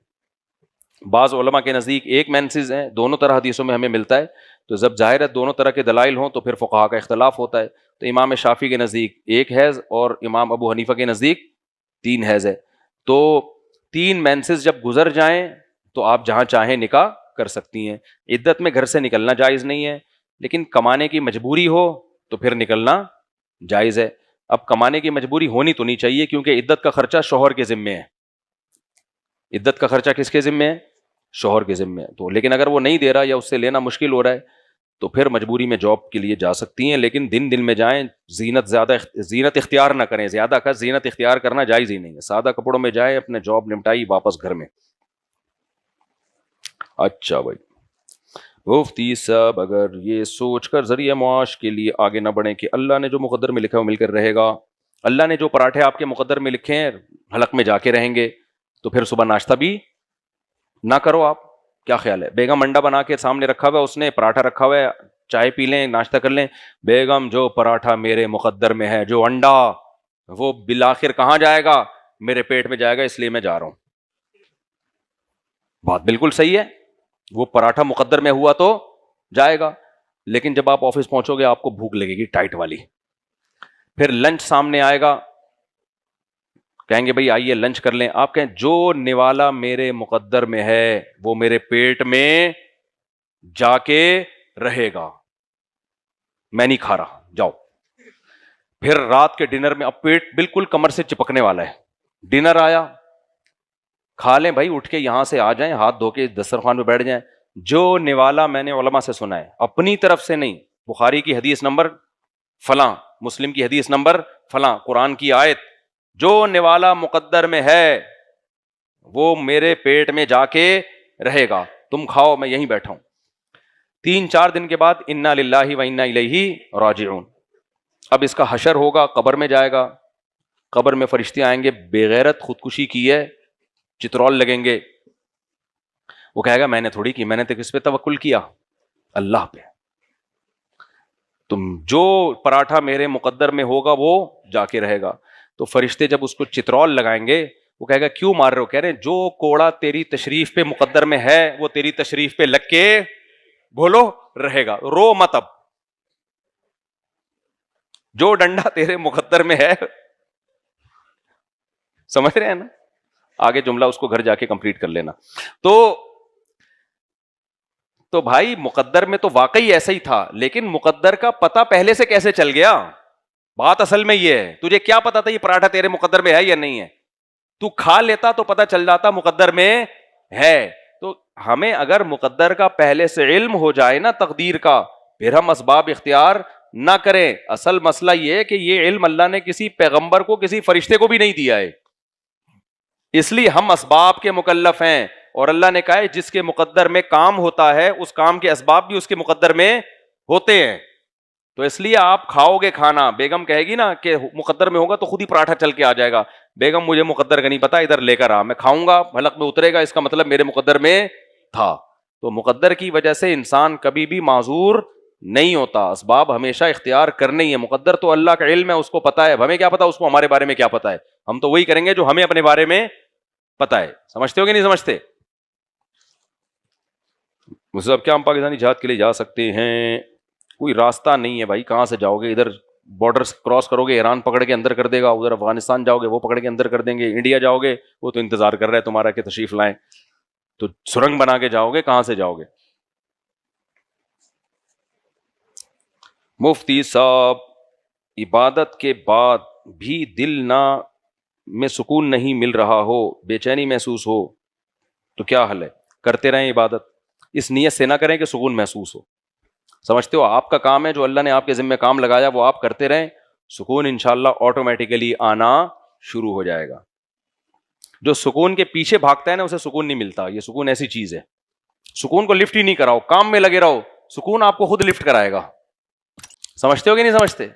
بعض علماء کے نزدیک 1 مینسز ہیں, دونوں طرح حدیثوں میں ہمیں ملتا ہے. تو جب ظاہر ہے دونوں طرح کے دلائل ہوں تو پھر فقہا کا اختلاف ہوتا ہے. تو امام شافعی کے نزدیک 1 حیض اور امام ابو حنیفہ کے نزدیک 3 حیض ہے. تو 3 مینسز جب گزر جائیں تو آپ جہاں چاہیں نکاح کر سکتی ہیں. عدت میں گھر سے نکلنا جائز نہیں ہے, لیکن کمانے کی مجبوری ہو تو پھر نکلنا جائز ہے. اب کمانے کی مجبوری ہونی تو نہیں چاہیے, کیونکہ عدت کا خرچہ شوہر کے ذمے ہے. عدت کا خرچہ کس کے ذمے ہے؟ شوہر کے ذمے ہے. تو لیکن اگر وہ نہیں دے رہا یا اس سے لینا مشکل ہو رہا ہے تو پھر مجبوری میں جاب کے لیے جا سکتی ہیں, لیکن دن میں جائیں, زینت اختیار نہ کریں. زیادہ کا زینت اختیار کرنا جائز ہی نہیں ہے. سادہ کپڑوں میں جائیں, اپنے جاب نمٹائی, واپس گھر میں. اچھا بھائی, مفتی صاحب اگر یہ سوچ کر ذریعہ معاش کے لیے آگے نہ بڑھیں کہ اللہ نے جو مقدر میں لکھا ہے وہ مل کر رہے گا, اللہ نے جو پراٹھے آپ کے مقدر میں لکھے ہیں حلق میں جا کے رہیں گے, تو پھر صبح ناشتہ بھی نہ کرو آپ. کیا خیال ہے؟ بیگم انڈا بنا کے سامنے رکھا ہوا ہے, اس نے پراٹھا رکھا ہوا ہے, چائے پی لیں, ناشتہ کر لیں. بیگم جو پراٹھا میرے مقدر میں ہے, جو انڈا, وہ بالآخر کہاں جائے گا؟ میرے پیٹ میں جائے گا, اس لیے میں جا رہا ہوں. بات بالکل صحیح ہے. وہ پراٹھا مقدر میں ہوا تو جائے گا, لیکن جب آپ آفس پہنچو گے آپ کو بھوک لگے گی ٹائٹ والی. پھر لنچ سامنے آئے گا, کہیں گے بھائی آئیے لنچ کر لیں, آپ کہیں جو نوالا میرے مقدر میں ہے وہ میرے پیٹ میں جا کے رہے گا, میں نہیں کھا رہا, جاؤ. پھر رات کے ڈنر میں, اب پیٹ بالکل کمر سے چپکنے والا ہے, ڈنر آیا, کھا لیں بھائی, اٹھ کے یہاں سے آ جائیں, ہاتھ دھو کے دسترخوان پہ بیٹھ جائیں. جو نوالا میں نے علماء سے سنا ہے, اپنی طرف سے نہیں, بخاری کی حدیث نمبر فلاں, مسلم کی حدیث نمبر فلاں, قرآن کی آیت, جو نوالا مقدر میں ہے وہ میرے پیٹ میں جا کے رہے گا, تم کھاؤ میں یہیں بیٹھا ہوں. 3-4 دن کے بعد انا للہ و انا الیہ راجعون. اب اس کا حشر ہوگا, قبر میں جائے گا, قبر میں فرشتے آئیں گے, بےغیرت خودکشی کی ہے, چترول لگیں گے. وہ کہے گا میں نے تھوڑی کی, میں نے تو کس پہ توکل کیا؟ اللہ پہ. تم جو پراٹھا میرے مقدر میں ہوگا وہ جا کے رہے گا. تو فرشتے جب اس کو چترول لگائیں گے, وہ کہے گا کیوں مار رہے ہو؟ کہہ رہے ہیں جو کوڑا تیری تشریف پہ مقدر میں ہے وہ تیری تشریف پہ لگ کے بولو رہے گا, رو مت. اب جو ڈنڈا تیرے مقدر میں ہے, سمجھ رہے ہیں نا؟ آگے جملہ اس کو گھر جا کے کمپلیٹ کر لینا. تو بھائی مقدر میں تو واقعی ایسا ہی تھا, لیکن مقدر کا پتہ پہلے سے کیسے چل گیا؟ بات اصل میں یہ ہے, تجھے کیا پتا تھا یہ پراٹھا تیرے مقدر میں ہے یا نہیں ہے؟ تو کھا لیتا تو پتہ چل جاتا مقدر میں ہے. تو ہمیں اگر مقدر کا پہلے سے علم ہو جائے نا, تقدیر کا, پھر ہم اسباب اختیار نہ کریں. اصل مسئلہ یہ ہے کہ یہ علم اللہ نے کسی پیغمبر کو, کسی فرشتے کو بھی نہیں دیا ہے, اس لیے ہم اسباب کے مکلف ہیں. اور اللہ نے کہا ہے جس کے مقدر میں کام ہوتا ہے اس کام کے اسباب بھی اس کے مقدر میں ہوتے ہیں. تو اس لیے آپ کھاؤ گے کھانا, بیگم کہے گی نا کہ مقدر میں ہوگا تو خود ہی پراٹھا چل کے آ جائے گا, بیگم مجھے مقدر کا نہیں پتا, ادھر لے کر آ, میں کھاؤں گا, حلق میں اترے گا, اس کا مطلب میرے مقدر میں تھا. تو مقدر کی وجہ سے انسان کبھی بھی معذور نہیں ہوتا, اسباب ہمیشہ اختیار کرنے ہی ہے. مقدر تو اللہ کا علم ہے, اس کو پتا ہے, ہمیں کیا پتا اس کو ہمارے بارے میں کیا پتا ہے. ہم تو وہی کریں گے جو ہمیں اپنے بارے میں پتا ہے. سمجھتے ہو کہ نہیں سمجھتے؟ مطلب کیا ہم پاکستانی جہاد کے لیے جا سکتے ہیں؟ کوئی راستہ نہیں ہے بھائی, کہاں سے جاؤ گے؟ ادھر بارڈر کراس کرو گے ایران پکڑ کے اندر کر دے گا, ادھر افغانستان جاؤ گے وہ پکڑ کے اندر کر دیں گے, انڈیا جاؤ گے وہ تو انتظار کر رہا ہے تمہارا کہ تشریف لائیں, تو سرنگ بنا کے جاؤ گے, کہاں سے جاؤ گے؟ مفتی صاحب عبادت کے بعد بھی دل میں سکون نہیں مل رہا ہو, بے چینی محسوس ہو, تو کیا حل ہے؟ کرتے رہیں عبادت, اس نیت سے نہ کریں کہ سکون محسوس ہو. سمجھتے ہو آپ کا کام ہے, جو اللہ نے آپ کے ذمہ کام لگایا وہ آپ کرتے رہیں, سکون انشاءاللہ آٹومیٹیکلی آنا شروع ہو جائے گا. جو سکون کے پیچھے بھاگتا ہے نا اسے سکون نہیں ملتا. یہ سکون ایسی چیز ہے, سکون کو لفٹ ہی نہیں کراؤ, کام میں لگے رہو, سکون آپ کو خود لفٹ کرائے گا. سمجھتے ہو کہ نہیں سمجھتے؟